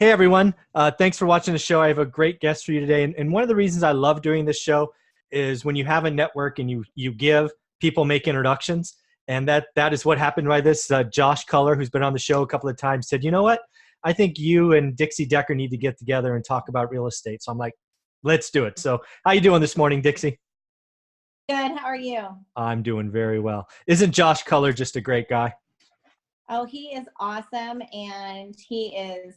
Hey everyone, thanks for watching the show. I have a great guest for you today. And one of the reasons I love doing this show is when you have a network and you give, people make introductions. And that is what happened by this. Josh Culler, who's been on the show a couple of times, said, you know what? I think you and Dixie Decker need to get together and talk about real estate. So I'm like, let's do it. So how you doing this morning, Dixie? Good. How are you? I'm doing very well. Isn't Josh Culler just a great guy? Oh, he is awesome, and he is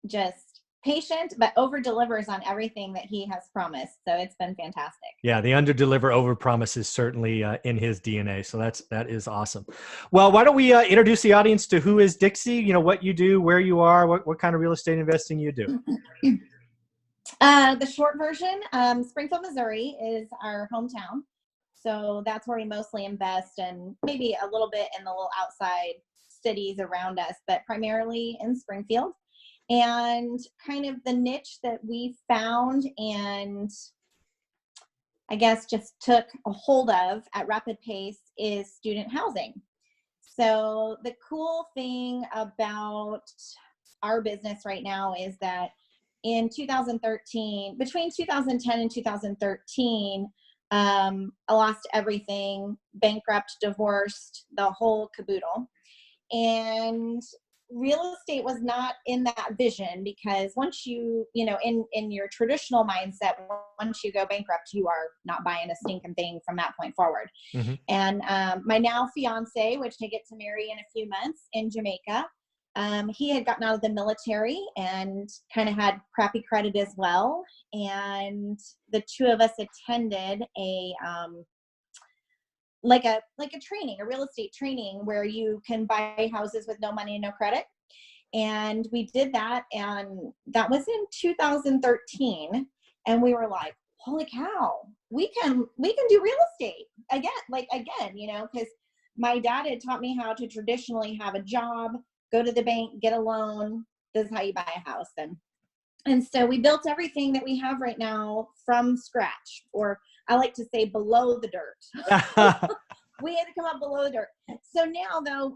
just patient, but over delivers on everything that he has promised. So it's been fantastic. Yeah, the under deliver over promise is certainly in his DNA. So that is awesome. Well, why don't we introduce the audience to who is Dixie? You know, what you do, where you are, what kind of real estate investing you do. The short version, Springfield, Missouri is our hometown. So that's where we mostly invest, and maybe a little bit in the little outside cities around us, but primarily in Springfield. And kind of the niche that we found and I guess just took a hold of at rapid pace is student housing. So the cool thing about our business right now is that in 2013, between 2010 and 2013, I lost everything, bankrupt, divorced, the whole caboodle. And real estate was not in that vision, because once in your traditional mindset, once you go bankrupt, you are not buying a stinking thing from that point forward. Mm-hmm. And my now fiance, which I get to marry in a few months in Jamaica, he had gotten out of the military and kind of had crappy credit as well. And the two of us attended a training, a real estate training, where you can buy houses with no money and no credit. And we did that, and that was in 2013. And we were like, holy cow, we can do real estate again, because my dad had taught me how to traditionally have a job, go to the bank, get a loan. This is how you buy a house. And so we built everything that we have right now from scratch, or I like to say below the dirt. We had to come up below the dirt. So now, though,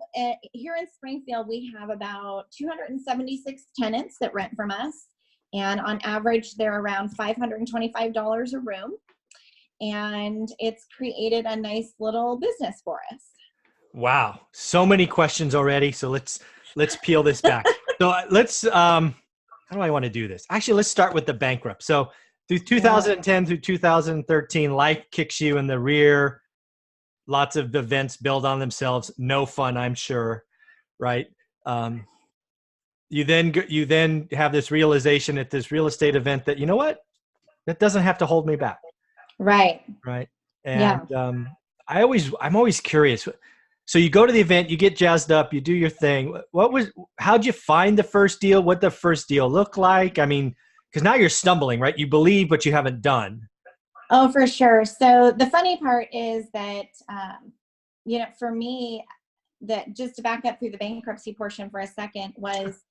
here in Springfield, we have about 276 tenants that rent from us. And on average, they're around $525 a room. And it's created a nice little business for us. Wow. So many questions already. So let's peel this back. So how do I want to do this? Actually, let's start with the bankrupt. So through 2010 through 2013, life kicks you in the rear. Lots of events build on themselves. No fun, I'm sure, right? You then have this realization at this real estate event that, you know what, that doesn't have to hold me back. Right. And I'm always curious. So you go to the event, you get jazzed up, you do your thing. How'd you find the first deal? What the first deal look like? I mean, because now you're stumbling, right? You believe, but you haven't done. Oh, for sure. So the funny part is that, for me, that just to back up through the bankruptcy portion for a second, was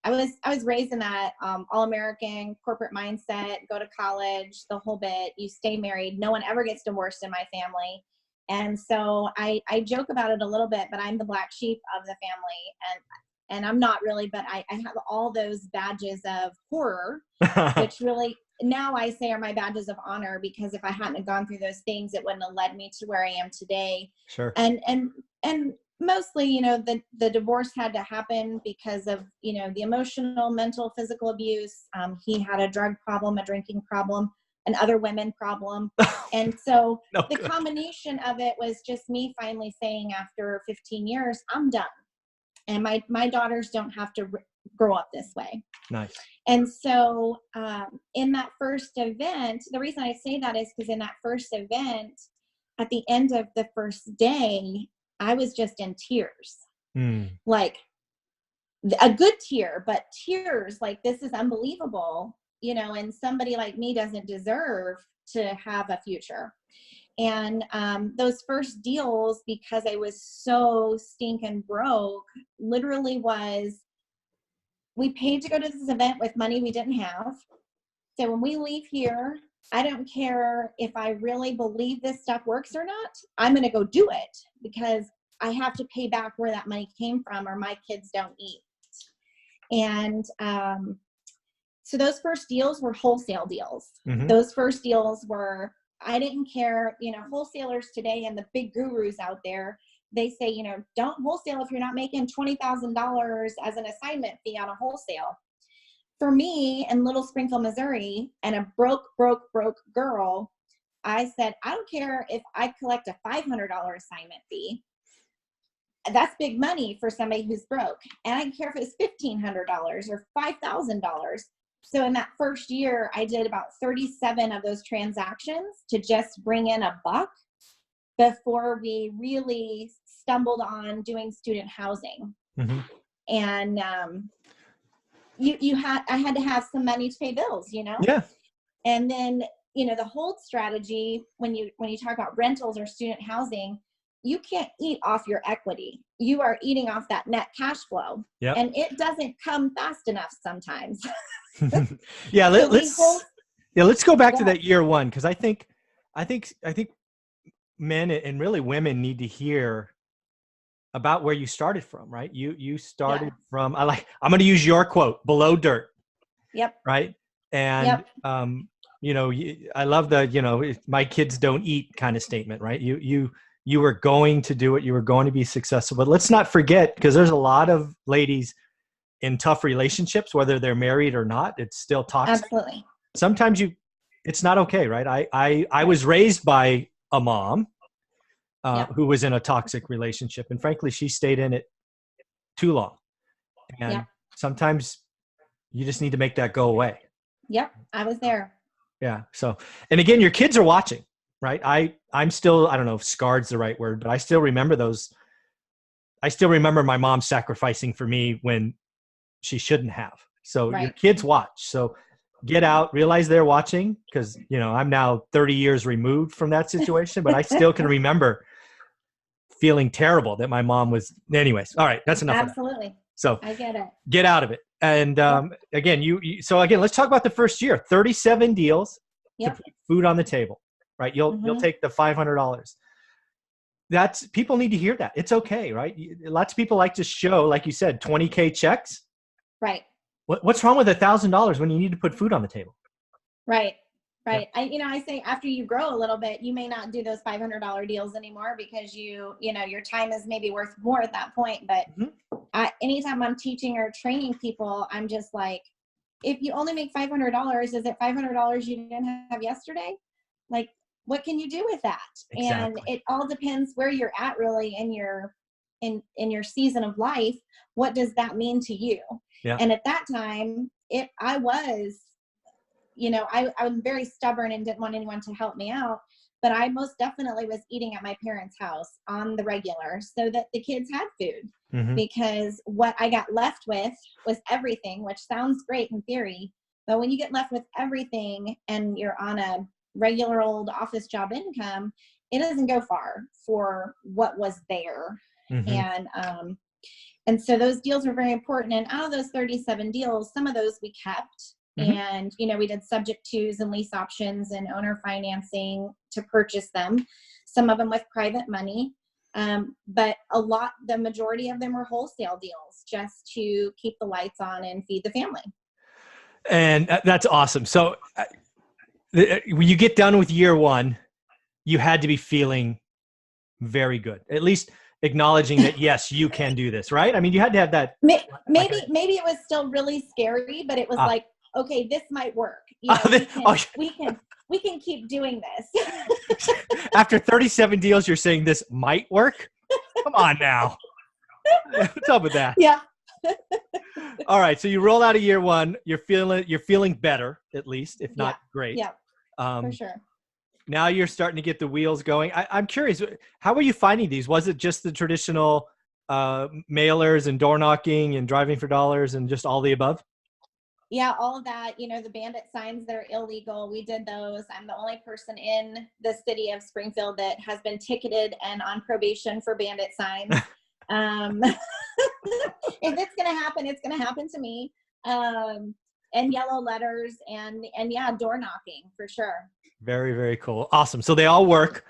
I was raised in that all-American corporate mindset, go to college, the whole bit, you stay married. No one ever gets divorced in my family. And so I joke about it a little bit, but I'm the black sheep of the family. And I'm not really, but I have all those badges of horror, which really now I say are my badges of honor, because if I hadn't gone through those things, it wouldn't have led me to where I am today. Sure. And mostly, the divorce had to happen because of, the emotional, mental, physical abuse. He had a drug problem, a drinking problem, an other women problem. And so the combination of it was just me finally saying, after 15 years, I'm done. And my daughters don't have to grow up this way. Nice. And so in that first event, the reason I say that is because in that first event, at the end of the first day, I was just in tears. Like a good tear, but tears like, this is unbelievable, and somebody like me doesn't deserve to have a future. And those first deals, because I was so stinking broke, literally was, we paid to go to this event with money we didn't have. So when we leave here, I don't care if I really believe this stuff works or not. I'm going to go do it, because I have to pay back where that money came from, or my kids don't eat. And So those first deals were wholesale deals. Mm-hmm. Those first deals were, I didn't care, wholesalers today and the big gurus out there, they say, don't wholesale if you're not making $20,000 as an assignment fee on a wholesale. For me in Little Springfield, Missouri, and a broke girl, I said, I don't care if I collect a $500 assignment fee. That's big money for somebody who's broke. And I don't care if it's $1,500 or $5,000. So in that first year, I did about 37 of those transactions to just bring in $1 before we really stumbled on doing student housing. Mm-hmm. And I had to have some money to pay bills, Yeah. And then, the hold strategy, when you talk about rentals or student housing, you can't eat off your equity. You are eating off that net cash flow. Yep. And it doesn't come fast enough sometimes. Yeah. Let's go back to that year one. Cause I think men and really women need to hear about where you started from, right? You started from, I'm going to use your quote, below dirt. Yep. Right. And, I love the, my kids don't eat kind of statement, right? You were going to do it. You were going to be successful, but let's not forget, because there's a lot of ladies in tough relationships, whether they're married or not, it's still toxic. Absolutely. Sometimes it's not okay. Right. I was raised by a mom who was in a toxic relationship. And frankly, she stayed in it too long. And sometimes you just need to make that go away. Yep. I was there. Yeah. So, and again, your kids are watching, right? I'm still, I don't know if scarred's the right word, but I still remember those. I still remember my mom sacrificing for me when she shouldn't have. So your kids watch. So get out, realize they're watching, because, I'm now 30 years removed from that situation, but I still can remember feeling terrible that my mom was. Anyways. All right. That's enough. Absolutely. So I get it. Get out of it. And again, so let's talk about the first year. 37 deals to put food on the table, right? You'll take the $500. People need to hear that. It's okay, right? Lots of people like to show, like you said, 20K checks. Right. What's wrong with $1,000 when you need to put food on the table? Right. Right. Yeah. I say after you grow a little bit, you may not do those $500 deals anymore because your time is maybe worth more at that point. But anytime I'm teaching or training people, I'm just like, if you only make $500, is it $500 you didn't have yesterday? Like, what can you do with that? Exactly. And it all depends where you're at really in your season of life. What does that mean to you? Yeah. And at that time, I was very stubborn and didn't want anyone to help me out, but I most definitely was eating at my parents' house on the regular so that the kids had food, because what I got left with was everything, which sounds great in theory, but when you get left with everything and you're on a regular old office job income, it doesn't go far for what was there. And so those deals were very important. And out of those 37 deals, some of those we kept. And, we did subject tos and lease options and owner financing to purchase them, some of them with private money. But the majority of them were wholesale deals just to keep the lights on and feed the family. And that's awesome. So when you get done with year one, you had to be feeling very good, at least acknowledging that, yes, you can do this, right? I mean, you had to have that. Maybe it was still really scary, but it was like, okay, this might work. We can keep doing this. After 37 deals, you're saying this might work? Come on now. What's up with that? Yeah. All right. So you roll out of year one. You're feeling better, at least, if not great. Yeah. For sure. Now you're starting to get the wheels going. I'm curious, how were you finding these? Was it just the traditional mailers and door knocking and driving for dollars and just all the above? Yeah, all of that, the bandit signs that are illegal, we did those. I'm the only person in the city of Springfield that has been ticketed and on probation for bandit signs. If it's going to happen, it's going to happen to me. And yellow letters and door knocking for sure. Very, very cool. Awesome. So they all work.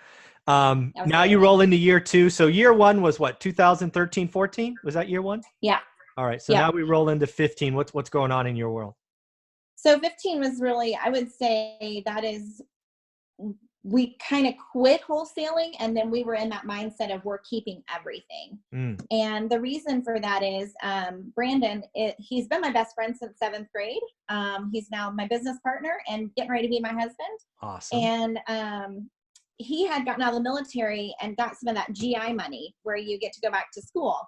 Now you roll into year two. So year one was what, 2013, 14? Was that year one? Yeah. All right. So now we roll into 15. What's going on in your world? So 15 was really, I would say that is, we kind of quit wholesaling, and then we were in that mindset of we're keeping everything. And the reason for that is Brandon, he's been my best friend since 7th grade. He's now my business partner and getting ready to be my husband. Awesome. And he had gotten out of the military and got some of that GI money where you get to go back to school.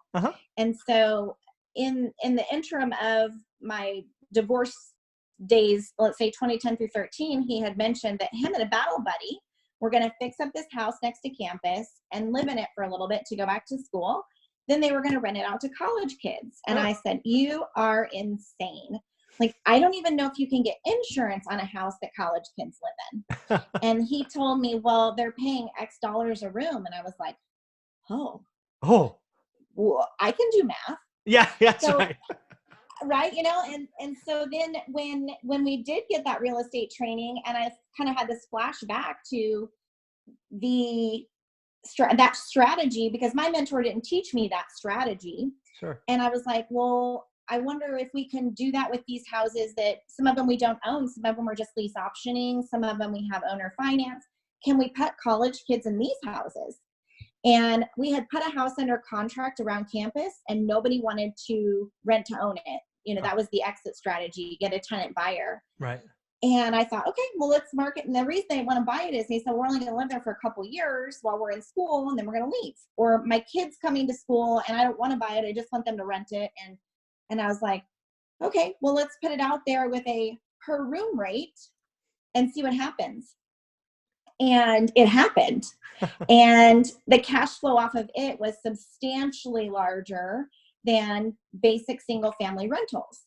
And so in the interim of my divorce days, let's say 2010 through 13, he had mentioned that him and a battle buddy were going to fix up this house next to campus and live in it for a little bit to go back to school. Then they were going to rent it out to college kids. And I said, you are insane. Like, I don't even know if you can get insurance on a house that college kids live in. And he told me, well, they're paying X dollars a room. And I was like, oh, well, I can do math. Yeah, that's right. Right. You know, and so then when we did get that real estate training, and I kind of had this flashback to that strategy, because my mentor didn't teach me that strategy. Sure. And I was like, well, I wonder if we can do that with these houses that some of them we don't own. Some of them are just lease optioning. Some of them we have owner finance. Can we put college kids in these houses? And we had put a house under contract around campus and nobody wanted to rent to own it. You know, that was the exit strategy, get a tenant buyer. Right. And I thought, okay, well, let's market. And the reason they want to buy it is they said, we're only going to live there for a couple of years while we're in school, and then we're going to leave. Or my kid's coming to school and I don't want to buy it. I just want them to rent it. And I was like, okay, well, let's put it out there with a per room rate and see what happens. And it happened. And the cash flow off of it was substantially larger than basic single family rentals.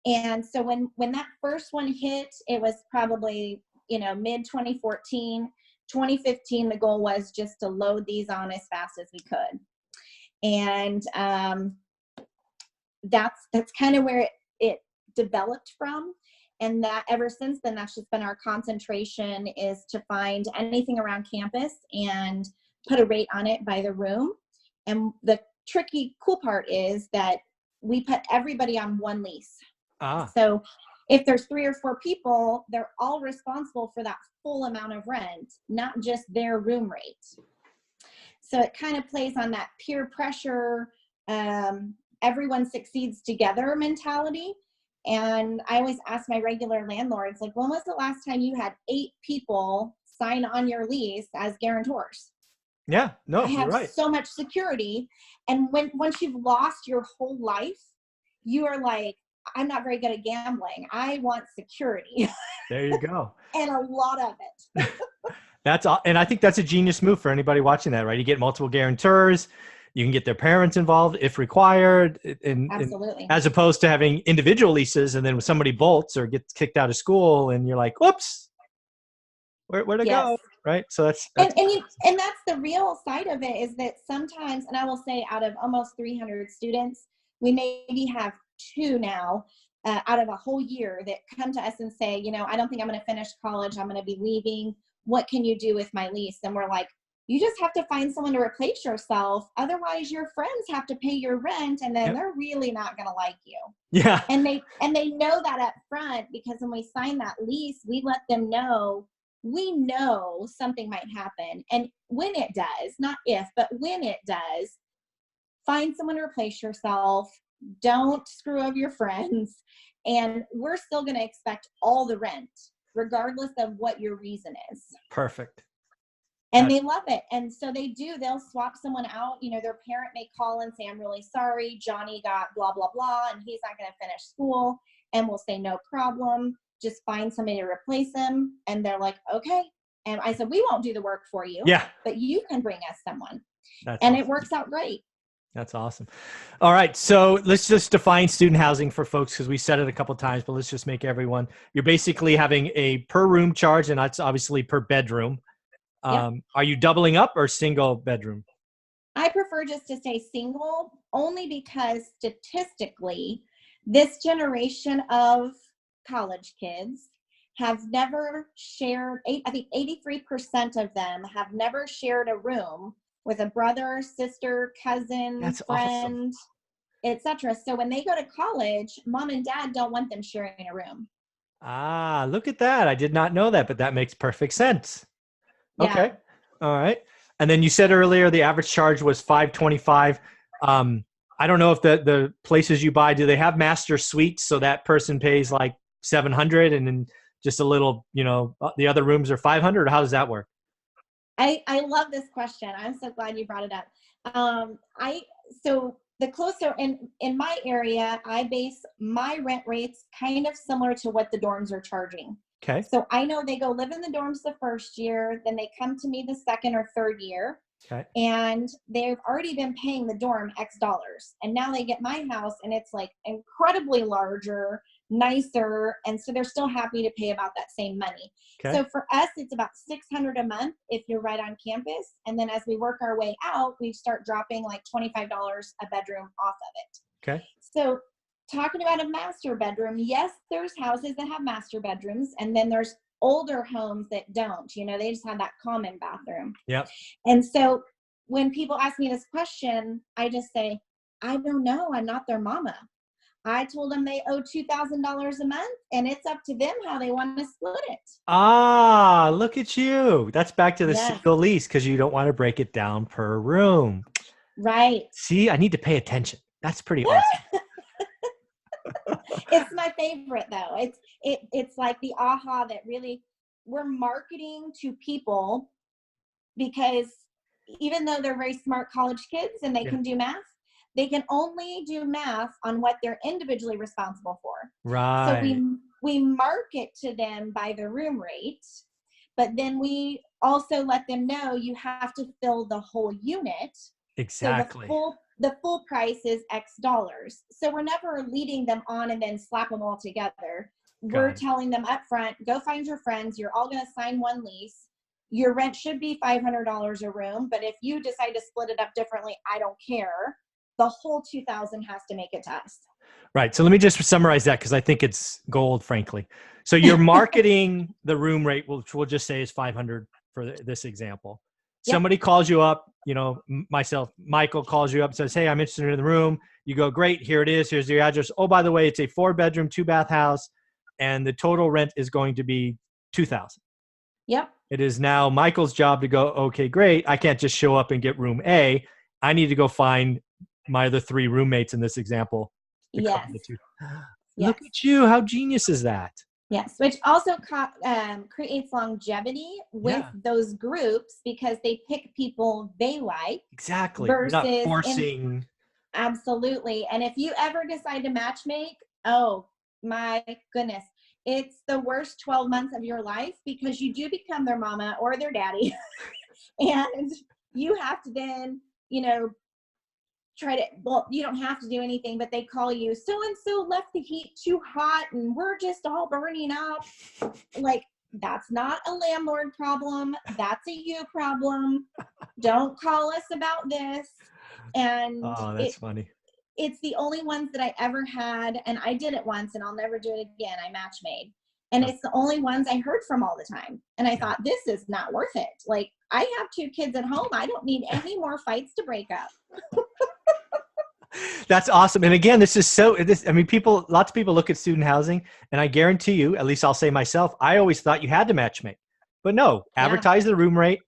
And so when that first one hit, it was probably, mid 2014, 2015, the goal was just to load these on as fast as we could. And that's kind of where it developed from. And that ever since then, that's just been our concentration, is to find anything around campus and put a rate on it by the room. And the cool part is that we put everybody on one lease. So if there's 3 or 4 people, they're all responsible for that full amount of rent, not just their room rate. So it kind of plays on that peer pressure, everyone succeeds together mentality. And I always ask my regular landlords, like, when was the last time you had 8 people sign on your lease as guarantors? Yeah, no, I have you're right. so much security. And once you've lost your whole life, you are like, I'm not very good at gambling. I want security. There you go. And a lot of it. And I think that's a genius move for anybody watching that, right? You get multiple guarantors. You can get their parents involved if required. Absolutely. As opposed to having individual leases, and then when somebody bolts or gets kicked out of school and you're like, whoops, where to go? Right. So that's and that's the real side of it, is that sometimes, and I will say, out of almost 300 students, we maybe have 2 now out of a whole year that come to us and say, I don't think I'm going to finish college. I'm going to be leaving. What can you do with my lease? And we're like, you just have to find someone to replace yourself. Otherwise, your friends have to pay your rent, and then they're really not going to like you. Yeah. And they know that up front, because when we sign that lease, we let them know, we know something might happen. And when it does, not if, but when it does, find someone to replace yourself. Don't screw up your friends. And we're still going to expect all the rent, regardless of what your reason is. Perfect. And they love it. And so they'll swap someone out. Their parent may call and say, I'm really sorry, Johnny got blah, blah, blah, and he's not going to finish school. And we'll say, no problem. Just find somebody to replace him. And they're like, okay. And I said, we won't do the work for you. Yeah. But you can bring us someone. That's and awesome. It works out great. That's awesome. All right. So let's just define student housing for folks, because we said it a couple of times, but let's just make everyone, you're basically having a per room charge, and that's obviously per bedroom. Yep. Are you doubling up or single bedroom? I prefer just to say single, only because statistically, this generation of college kids have never shared, I think 83% of them have never shared a room with a brother, sister, cousin, That's friend, etc. So when they go to college, mom and dad don't want them sharing a room. Ah, look at that. I did not know that, but that makes perfect sense. Yeah. Okay. All right. And then you said earlier the average charge was 525. I don't know if the places you buy, do they have master suites so that person pays like 700 and then just a little, the other rooms are 500, or how does that work? I love this question. I'm so glad you brought it up. I so the closer in my area, I base my rent rates kind of similar to what the dorms are charging. Okay. So I know they go live in the dorms the first year, then they come to me the second or third year, Okay. and they've already been paying the dorm X dollars. And now they get my house and it's like incredibly larger, nicer. And so they're still happy to pay about that same money. Okay. So for us, it's about $600 a month if you're right on campus. And then as we work our way out, we start dropping like $25 a bedroom off of it. Okay. So talking about a master bedroom, yes, there's houses that have master bedrooms, and then there's older homes that don't, they just have that common bathroom. Yep. And so when people ask me this question, I just say, I don't know. I'm not their mama. I told them they owe $2,000 a month, and it's up to them how they want to split it. Ah, look at you. That's back to the Yes. single lease because you don't want to break it down per room. Right. See, I need to pay attention. That's pretty awesome. It's my favorite though. It's like the aha that really we're marketing to people, because even though they're very smart college kids and they can do math, they can only do math on what they're individually responsible for. Right. So we market to them by the room rate, but then we also let them know you have to fill the whole unit. Exactly. So the full price is X dollars. So we're never leading them on and then slap them all together. We're telling them up front, go find your friends. You're all going to sign one lease. Your rent should be $500 a room, but if you decide to split it up differently, I don't care. The whole $2,000 has to make it to us. Right. So let me just summarize that because I think it's gold, frankly. So you're marketing the room rate, which we'll just say is 500 for this example. Yep. Somebody calls you up, Michael calls you up and says, hey, I'm interested in the room. You go, great, here it is. Here's your address. Oh, by the way, it's a 4-bedroom, 2-bath house, and the total rent is going to be $2,000. Yep. It is now Michael's job to go, okay, great. I can't just show up and get room A. I need to go find my other 3 roommates in this example. Yes. Look at you. How genius is that? Yes, which also creates longevity with those groups because they pick people they like. Exactly. Versus not forcing. Absolutely. And if you ever decide to matchmake, oh my goodness, it's the worst 12 months of your life because you do become their mama or their daddy. And you have to then, you don't have to do anything, but they call you, so-and-so left the heat too hot and we're just all burning up. Like, that's not a landlord problem. That's a you problem. Don't call us about this. And that's funny. It's the only ones that I ever had. And I did it once and I'll never do it again. I match made. And it's the only ones I heard from all the time. And I thought, this is not worth it. Like, I have 2 kids at home. I don't need any more fights to break up. That's awesome. And again, lots of people look at student housing, and I guarantee you, at least I'll say myself, I always thought you had to matchmake. But no, advertise the room rate.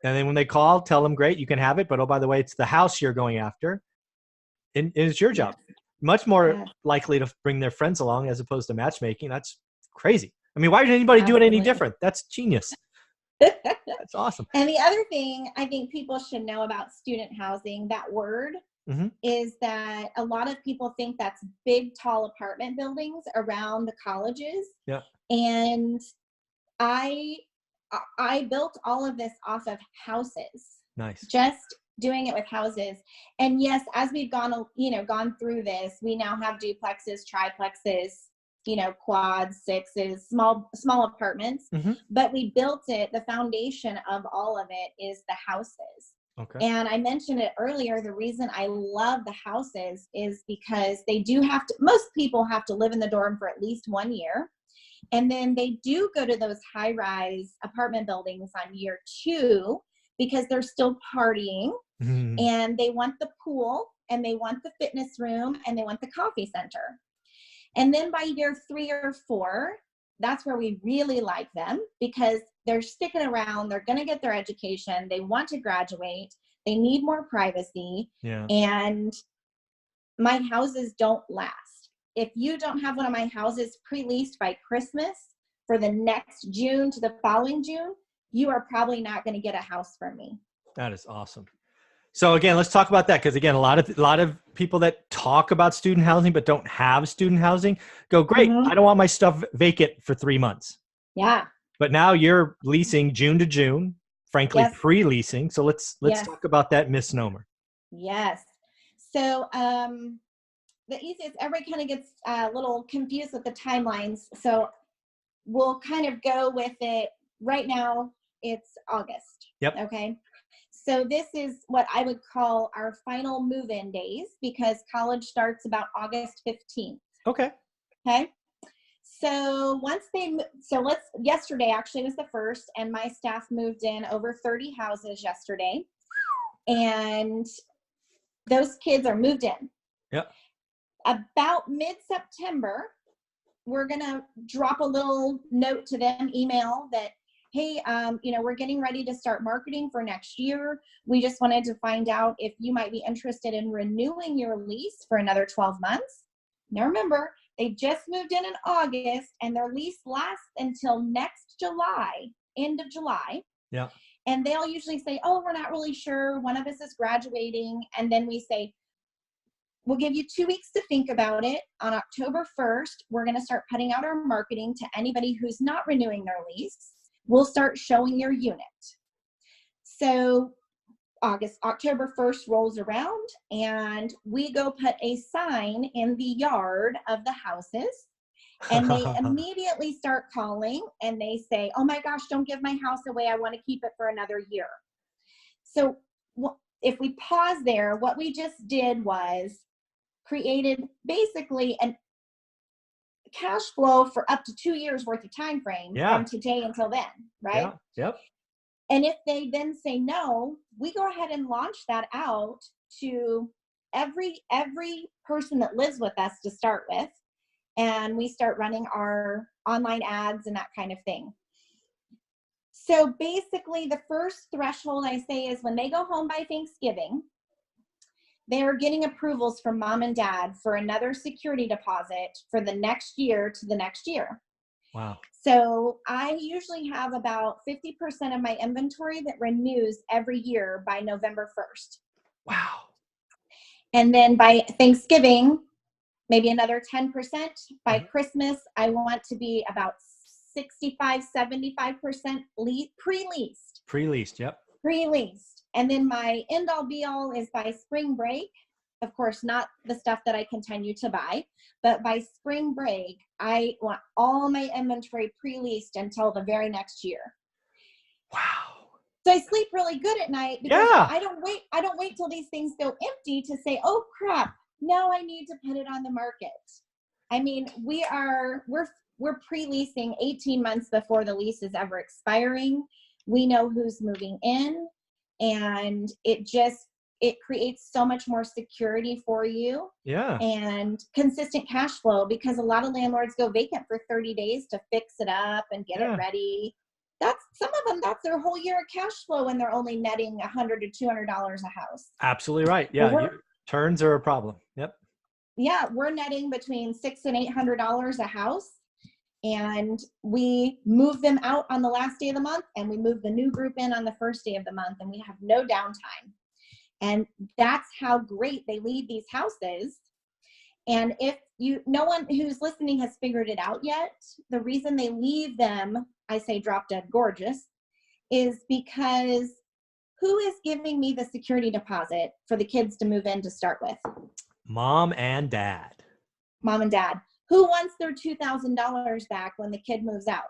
And then when they call, tell them, great, you can have it. But oh, by the way, it's the house you're going after. And it's your job. Much more likely to bring their friends along as opposed to matchmaking. That's crazy. I mean, why would anybody do it any different? That's genius. That's awesome. And the other thing I think people should know about student housing, that word, is that a lot of people think that's big, tall apartment buildings around the colleges. Yeah. And I built all of this off of houses. Nice. Just doing it with houses. And yes, as we've gone through this, we now have duplexes, triplexes, quads, 6s, small apartments. But we built it, the foundation of all of it is the houses. Okay. And I mentioned it earlier, the reason I love the houses is because most people have to live in the dorm for at least 1 year. And then they do go to those high-rise apartment buildings on year 2 because they're still partying and they want the pool and they want the fitness room and they want the coffee center. And then by year 3 or 4, that's where we really like them, because they're sticking around. They're going to get their education. They want to graduate. They need more privacy. Yeah. And my houses don't last. If you don't have one of my houses pre-leased by Christmas for the next June to the following June, you are probably not going to get a house from me. That is awesome. So again, let's talk about that, because again, a lot of people that talk about student housing but don't have student housing go, great, Mhm. I don't want my stuff vacant for 3 months. Yeah. But now you're leasing June to June, frankly, Yes. pre-leasing. So let's Yes. talk about that misnomer. Yes. So the easiest, everybody kind of gets a little confused with the timelines. So we'll kind of go with it. Right now, it's August. Yep. Okay. So this is what I would call our final move-in days, because college starts about August 15th. Okay. Okay. So yesterday actually was the first, and my staff moved in over 30 houses yesterday, and those kids are moved in. Yep. About mid-September, we're going to drop a little note to them, email that, hey, we're getting ready to start marketing for next year. We just wanted to find out if you might be interested in renewing your lease for another 12 months. Now remember, they just moved in August, and their lease lasts until next July, end of July. Yeah. And they'll usually say, oh, we're not really sure. One of us is graduating. And then we say, we'll give you 2 weeks to think about it. On October 1st, we're going to start putting out our marketing to anybody who's not renewing their lease. We'll start showing your unit. So October 1st rolls around, and we go put a sign in the yard of the houses, and they immediately start calling, and they say, oh my gosh, don't give my house away. I want to keep it for another year. So if we pause there, what we just did was created basically a cash flow for up to 2 years worth of time frame from today until then, right? Yeah. Yep. And if they then say no, we go ahead and launch that out to every person that lives with us to start with, and we start running our online ads and that kind of thing. So basically, the first threshold I say is when they go home by Thanksgiving, they are getting approvals from mom and dad for another security deposit for the next year to the next year. Wow. So I usually have about 50% of my inventory that renews every year by November 1st. Wow. And then by Thanksgiving, maybe another 10%. By Christmas, I want to be about 65-75% pre-leased. Pre-leased. Yep. Pre-leased. And then my end all be all is by spring break. Of course, not the stuff that I continue to buy, but by spring break, I want all my inventory pre-leased until the very next year. Wow. So I sleep really good at night because I don't wait till these things go empty to say, oh crap, now I need to put it on the market. I mean, we're pre-leasing 18 months before the lease is ever expiring. We know who's moving in, and it creates so much more security for you. Yeah. And consistent cash flow, because a lot of landlords go vacant for 30 days to fix it up and get it ready. Some of them, that's their whole year of cash flow, and they're only netting $100 to $200 a house. Absolutely right. Yeah. Turns are a problem. Yep. Yeah. We're netting between $600 and $800 a house. And we move them out on the last day of the month, and we move the new group in on the first day of the month, and we have no downtime. And that's how great they leave these houses. And if no one who's listening has figured it out yet, the reason they leave them, I say drop dead gorgeous, is because who is giving me the security deposit for the kids to move in to start with? Mom and dad. Mom and dad. Who wants their $2,000 back when the kid moves out?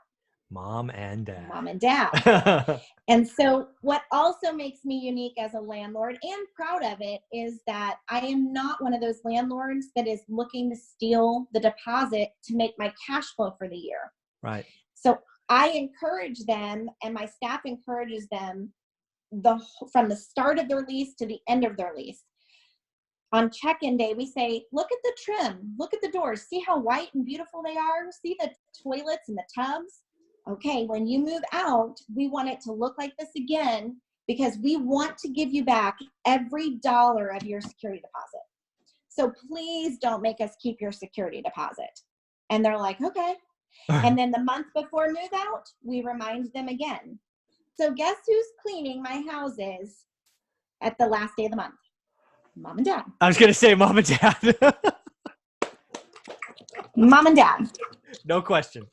Mom and dad. Mom and dad. And so what also makes me unique as a landlord and proud of it is that I am not one of those landlords that is looking to steal the deposit to make my cash flow for the year. Right. So I encourage them, and my staff encourages them from the start of their lease to the end of their lease. on check-in day, we say, look at the trim, look at the doors, see how white and beautiful they are, see the toilets and the tubs. Okay, when you move out, we want it to look like this again, because we want to give you back every dollar of your security deposit. So please don't make us keep your security deposit. And they're like, okay. And then the month before move out, we remind them again. So guess who's cleaning my houses at the last day of the month? Mom and Dad. I was going to say mom and dad. Mom and Dad. No question.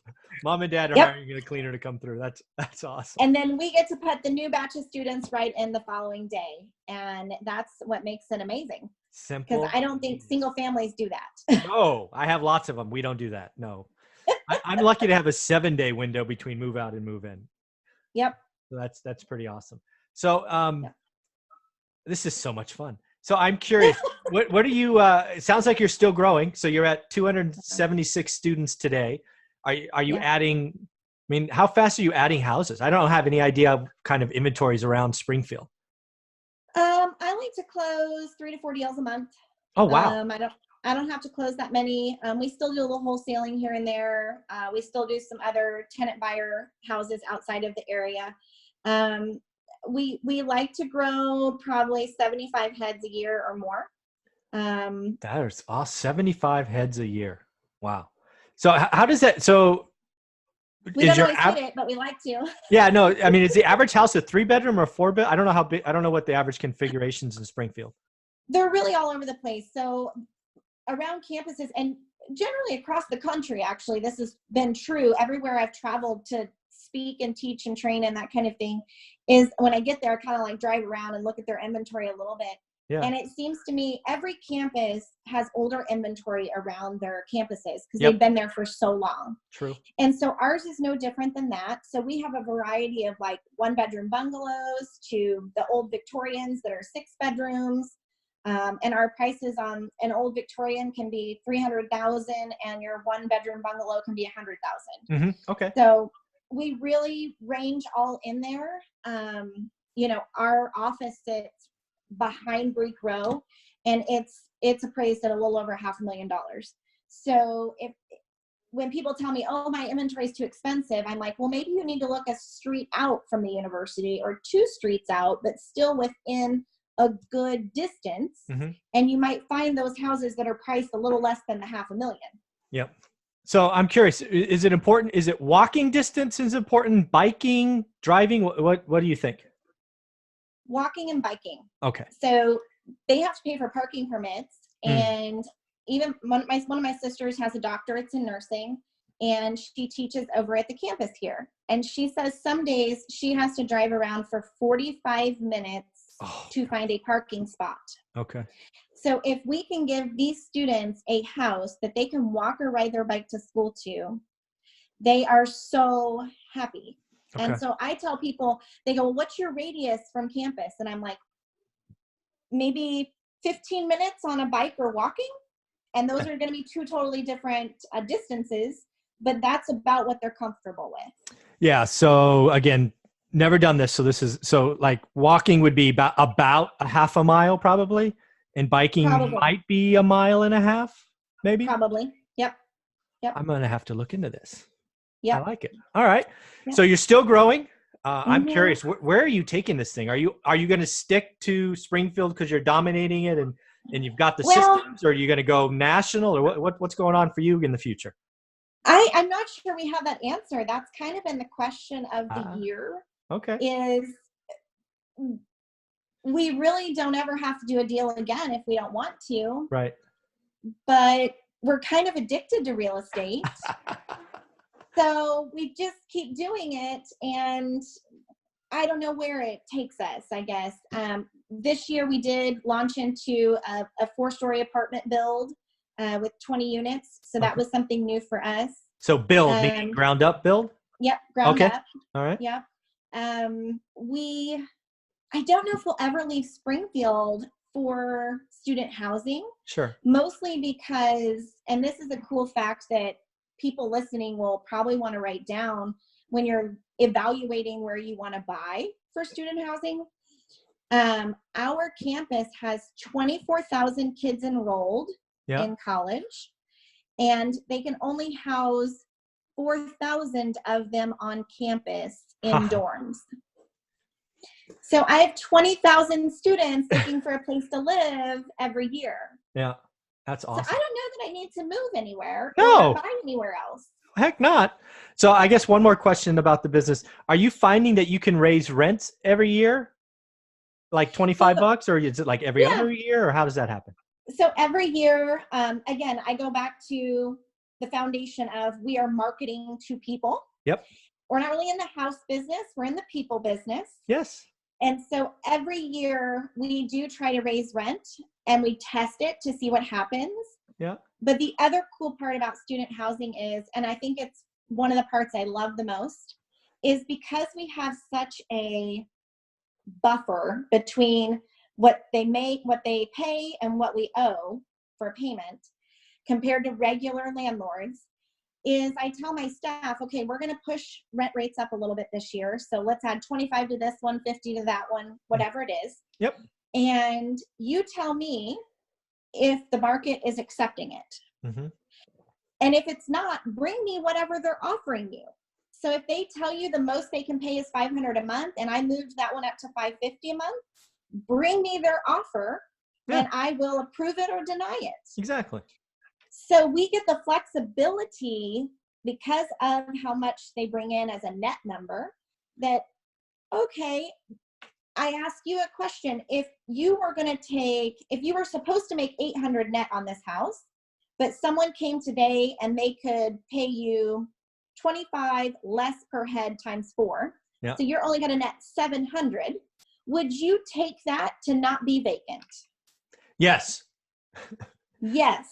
Mom and dad are Yep. hiring a cleaner to come through. That's awesome. And then we get to put the new batch of students right in the following day. And that's what makes it amazing. Simple. Because I don't think single families do that. No, I have lots of them. We don't do that. No. I'm lucky to have a 7-day window between move out and move in. Yep. So that's pretty awesome. So Yep. This is so much fun. So I'm curious, what are you, it sounds like you're still growing. So you're at 276 students today. Are you adding, I mean, how fast are you adding houses? I don't have any idea of kind of inventories around Springfield. I like to close 3 to 4 deals a month. Oh, wow. I don't have to close that many. We still do a little wholesaling here and there. We still do some other tenant buyer houses outside of the area. We like to grow probably 75 heads a year or more. That is awesome. 75 heads a year. Wow. So how does that, so we don't always hit it, but we like to. Yeah, no, I mean, is the average house a 3-bedroom or 4-bed? I don't know how big, I don't know what the average configurations in Springfield. They're really all over the place. So around campuses and generally across the country, actually, this has been true everywhere I've traveled to speak and teach and train and that kind of thing, is when I get there, I kind of like drive around and look at their inventory a little bit. Yeah. And it seems to me every campus has older inventory around their campuses because Yep. they've been there for so long. True. And so ours is no different than that. So we have a variety of like 1-bedroom bungalows to the old Victorians that are 6 bedrooms. And our prices on an old Victorian can be $300,000 and your 1-bedroom bungalow can be $100,000. Mm-hmm. Okay. So we really range all in there. You know, our office sits behind Greek Row and it's appraised at a little over $500,000. So when people tell me, oh, my inventory is too expensive, I'm like, well, maybe you need to look a street out from the university or 2 streets out, but still within a good distance. Mm-hmm. And you might find those houses that are priced a little less than the $500,000. Yep. So I'm curious, is it important? Is it walking distance is important? Biking, driving? What do you think? Walking and biking. Okay. So they have to pay for parking permits. And even one of my sisters has a doctorate in nursing and she teaches over at the campus here. And she says some days she has to drive around for 45 minutes to find a parking spot. Okay. So if we can give these students a house that they can walk or ride their bike to school to, they are so happy. Okay. And so I tell people, they go, well, what's your radius from campus? And I'm like, maybe 15 minutes on a bike or walking. And those are going to be 2 totally different distances, but that's about what they're comfortable with. Yeah. So again, never done this. So this is, so like walking would be about a half a mile probably. And biking might be 1.5 miles, maybe. Probably. Yep. I'm going to have to look into this. Yeah. I like it. All right. Yep. So you're still growing. I'm curious, where are you taking this thing? Are you going to stick to Springfield because you're dominating it and you've got the systems, or are you going to go national, or what's going on for you in the future? I'm not sure we have that answer. That's kind of been the question of the year. Okay. Is we really don't ever have to do a deal again if we don't want to. Right. But we're kind of addicted to real estate. So we just keep doing it, and I don't know where it takes us, I guess. This year we did launch into a 4-story apartment build with 20 units. So that was something new for us. So build, meaning ground up build? Yep, ground up. All right. Yep. I don't know if we'll ever leave Springfield for student housing. Sure. Mostly because, and this is a cool fact that people listening will probably want to write down when you're evaluating where you want to buy for student housing. Our campus has 24,000 kids enrolled Yeah. in college, and they can only house 4,000 of them on campus in dorms. So I have 20,000 students looking for a place to live every year. Yeah. That's awesome. So I don't know that I need to move anywhere No. or buy anywhere else. Heck not. So I guess one more question about the business. Are you finding that you can raise rents every year? Like $25, or is it like every other year, or how does that happen? So every year, again, I go back to the foundation of we are marketing to people. Yep. We're not really in the house business. We're in the people business. Yes. And so every year we do try to raise rent and we test it to see what happens. Yeah. But the other cool part about student housing is, and I think it's one of the parts I love the most, is because we have such a buffer between what they make, what they pay, and what we owe for payment compared to regular landlords, is I tell my staff, okay, we're going to push rent rates up a little bit this year. So let's add 25 to this one, 50 to that one, whatever it is. Yep. And you tell me if the market is accepting it. Mm-hmm. And if it's not, bring me whatever they're offering you. So if they tell you the most they can pay is $500 a month and I moved that one up to $550 a month, bring me their offer and I will approve it or deny it. Exactly. So we get the flexibility because of how much they bring in as a net number that, okay, I ask you a question. If you were supposed to make 800 net on this house, but someone came today and they could pay you 25 less per head times 4. Yeah. So you're only going to net 700. Would you take that to not be vacant? Yes. Yes.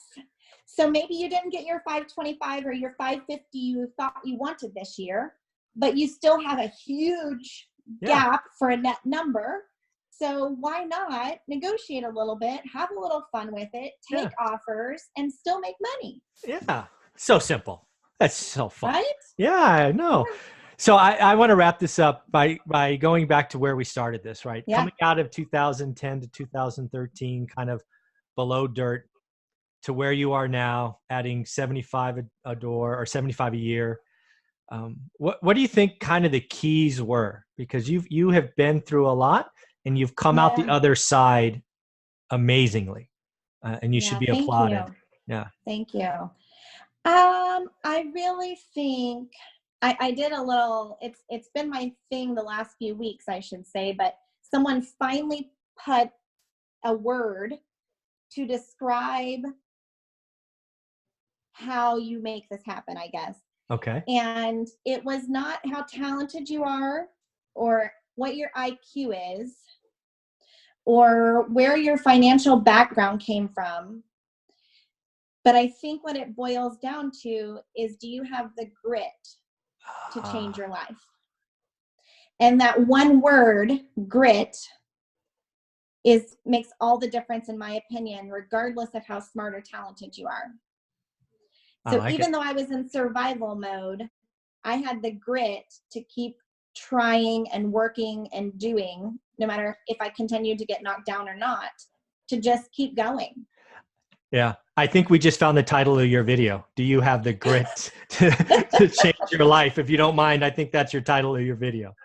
So maybe you didn't get your 525 or your 550 you thought you wanted this year, but you still have a huge gap for a net number. So why not negotiate a little bit, have a little fun with it, take offers, and still make money? Yeah. So simple. That's so fun. Right? Yeah, I know. So I want to wrap this up by going back to where we started this, right? Yeah. Coming out of 2010 to 2013, kind of below dirt, to where you are now, adding 75 a door or 75 a year. What do you think kind of the keys were? Because you have been through a lot and you've come out the other side amazingly, and you should be applauded. Yeah. Thank you. I really think I did a little, it's been my thing the last few weeks, I should say, but someone finally put a word to describe how you make this happen, I guess. Okay. And it was not how talented you are or what your IQ is or where your financial background came from. But I think what it boils down to is, do you have the grit to change your life? And that one word, grit, makes all the difference in my opinion, regardless of how smart or talented you are. So even though I was in survival mode, I had the grit to keep trying and working and doing, no matter if I continued to get knocked down or not, to just keep going. Yeah. I think we just found the title of your video. Do you have the grit to change your life? If you don't mind, I think that's your title of your video.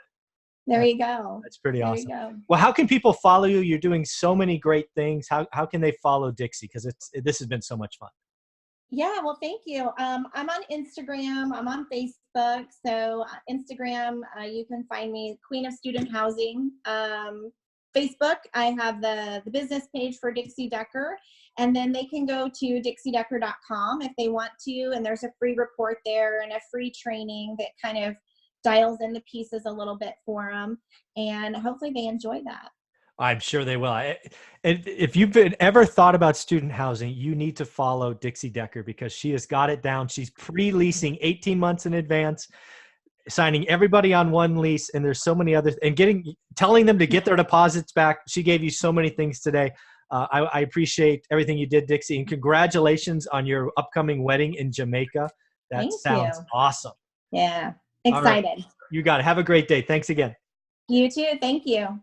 There you go. That's pretty awesome. There you go. Well, how can people follow you? You're doing so many great things. How can they follow Dixie? Because this has been so much fun. Yeah, well, thank you. I'm on Instagram. I'm on Facebook. So Instagram, you can find me Queen of Student Housing. Facebook, I have the business page for Dixie Decker. And then they can go to dixiedecker.com if they want to. And there's a free report there and a free training that kind of dials in the pieces a little bit for them. And hopefully they enjoy that. I'm sure they will. If you've ever thought about student housing, you need to follow Dixie Decker because she has got it down. She's pre-leasing 18 months in advance, signing everybody on one lease. And there's so many others, and telling them to get their deposits back. She gave you so many things today. I appreciate everything you did, Dixie, and congratulations on your upcoming wedding in Jamaica. That sounds awesome. Yeah. Excited. Right. You got it. Have a great day. Thanks again. You too. Thank you.